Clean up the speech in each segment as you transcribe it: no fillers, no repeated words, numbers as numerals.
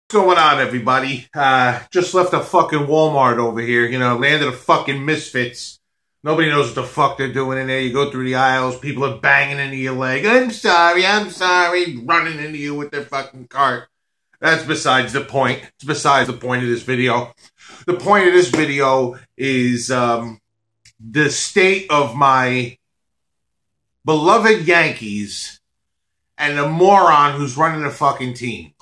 What's going on, everybody? Just left a fucking Walmart over here. Landed a fucking misfits. Nobody knows what the fuck they're doing in there. You go through the aisles, people are banging into your leg. I'm sorry, running into you with their fucking cart. That's besides the point. It's besides the point of this video. The point of this video is the state of my beloved Yankees and the moron who's running the fucking team.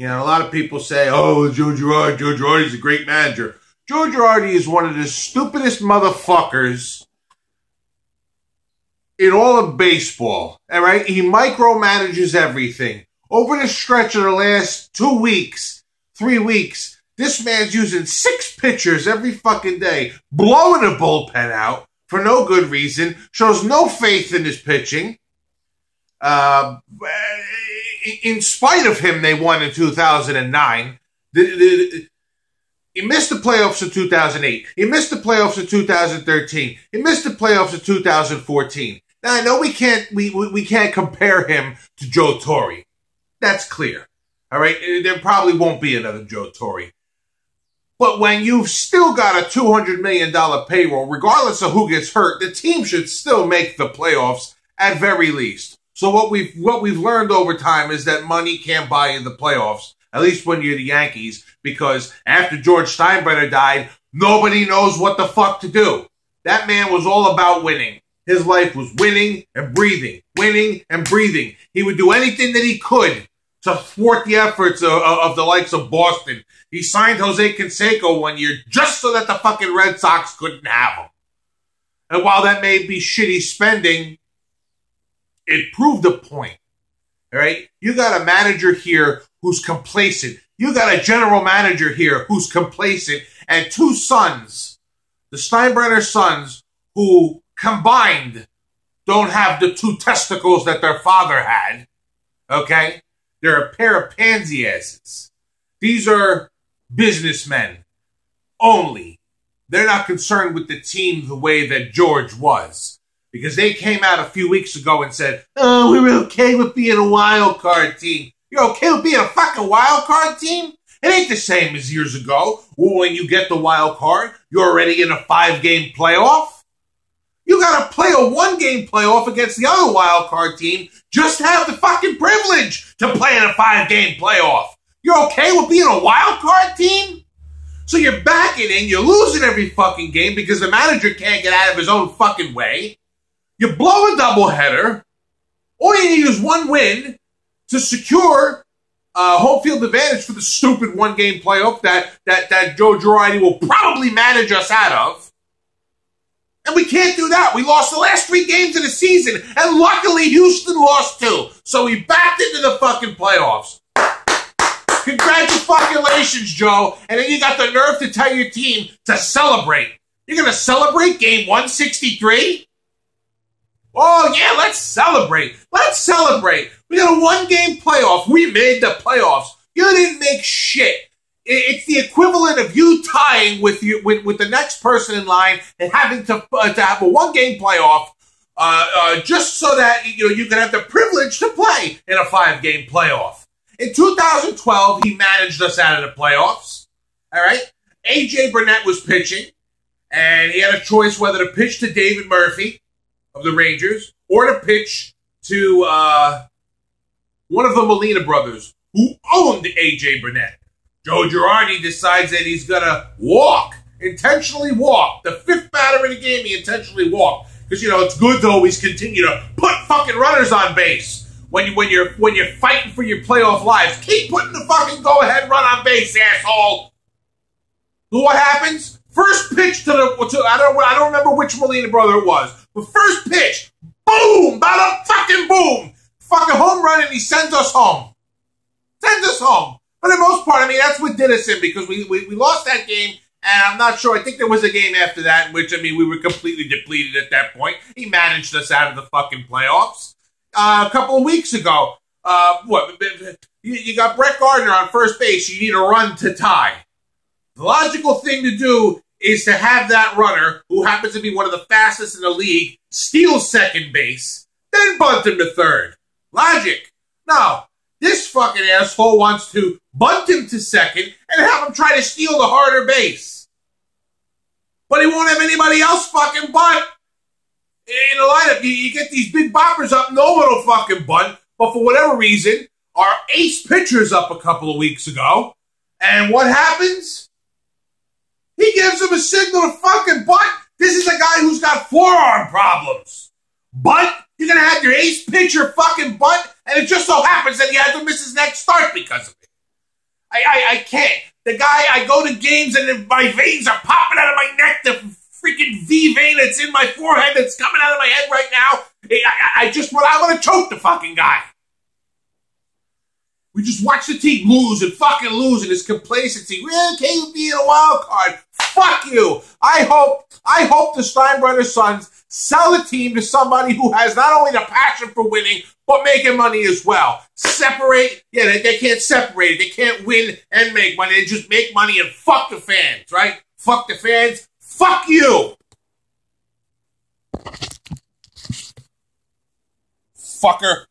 A lot of people say, oh, Joe Girardi's a great manager. Joe Girardi is one of the stupidest motherfuckers in all of baseball. All right? He micromanages everything. Over the stretch of the last 2 weeks, 3 weeks, this man's using 6 pitchers every fucking day, blowing the bullpen out for no good reason, shows no faith in his pitching. In spite of him, they won in 2009. He missed the playoffs in 2008. He missed the playoffs in 2013. He missed the playoffs in 2014. Now, I know we can't compare him to Joe Torre. That's clear. All right? There probably won't be another Joe Torre. But when you've still got a $200 million payroll, regardless of who gets hurt, the team should still make the playoffs at very least. So what we've learned over time is that money can't buy you the playoffs, at least when you're the Yankees, because after George Steinbrenner died, nobody knows what the fuck to do. That man was all about winning. His life was winning and breathing, winning and breathing. He would do anything that he could to thwart the efforts of the likes of Boston. He signed Jose Canseco one year just so that the fucking Red Sox couldn't have him. And while that may be shitty spending, it proved a point, all right? You got a manager here who's complacent. You got a general manager here who's complacent. And 2 sons, the Steinbrenner sons, who combined don't have the 2 testicles that their father had, okay? They're a pair of pansy asses. These are businessmen only. They're not concerned with the team the way that George was. Because they came out a few weeks ago and said, oh, we're okay with being a wild card team. You're okay with being a fucking wild card team? It ain't the same as years ago. Well, when you get the wild card, you're already in a 5-game playoff. You got to play a 1-game playoff against the other wild card team just to have the fucking privilege to play in a 5-game playoff. You're okay with being a wild card team? So you're backing in, you're losing every fucking game because the manager can't get out of his own fucking way. You blow a doubleheader. All you need is 1 win to secure home field advantage for the stupid 1-game playoff that Joe Girardi will probably manage us out of. And we can't do that. We lost the last 3 games of the season, and luckily Houston lost 2. So we backed into the fucking playoffs. Congratulations, Joe. And then you got the nerve to tell your team to celebrate. You're going to celebrate game 163? Oh, yeah, let's celebrate. Let's celebrate. We got a 1-game playoff. We made the playoffs. You didn't make shit. It's the equivalent of you tying with the next person in line and having to have a 1-game playoff just so that you can have the privilege to play in a 5-game playoff. In 2012, he managed us out of the playoffs. All right? A.J. Burnett was pitching, and he had a choice whether to pitch to David Murphy of the Rangers, or to pitch to one of the Molina brothers, who owned A.J. Burnett. Joe Girardi decides that he's going to intentionally walk. The 5th batter in the game, he intentionally walked. Because, it's good to always continue to put fucking runners on base. When you're fighting for your playoff lives, keep putting the fucking go-ahead run on base, asshole. What happens? First pitch I don't remember which Molina brother it was. But first pitch, boom, bada fucking boom. Fucking home run, and he sends us home. Sends us home. For the most part, that's what did us in, because we lost that game, and I'm not sure. I think there was a game after that in which, we were completely depleted at that point. He managed us out of the fucking playoffs. A couple of weeks ago, you got Brett Gardner on first base. You need a run to tie. The logical thing to do is to have that runner, who happens to be one of the fastest in the league, steal second base, then bunt him to third. Logic. No. This fucking asshole wants to bunt him to second and have him try to steal the harder base. But he won't have anybody else fucking bunt. In the lineup, you get these big boppers up, no one will fucking bunt. But for whatever reason, our ace pitcher's up a couple of weeks ago. And what happens? He gives him a signal to fucking bunt. This is a guy who's got forearm problems. Bunt? You're going to have your ace pitcher fucking bunt? And it just so happens that he had to miss his next start because of it. I can't. The guy, I go to games and my veins are popping out of my neck. The freaking V vein that's in my forehead that's coming out of my head right now. I want to choke the fucking guy. We just watch the team lose and fucking lose and his complacency. Well, can you be in a wild card? Fuck you. I hope the Steinbrenner Sons sell the team to somebody who has not only the passion for winning, but making money as well. Separate. Yeah, they can't separate it. They can't win and make money. They just make money and fuck the fans, right? Fuck the fans. Fuck you. Fucker.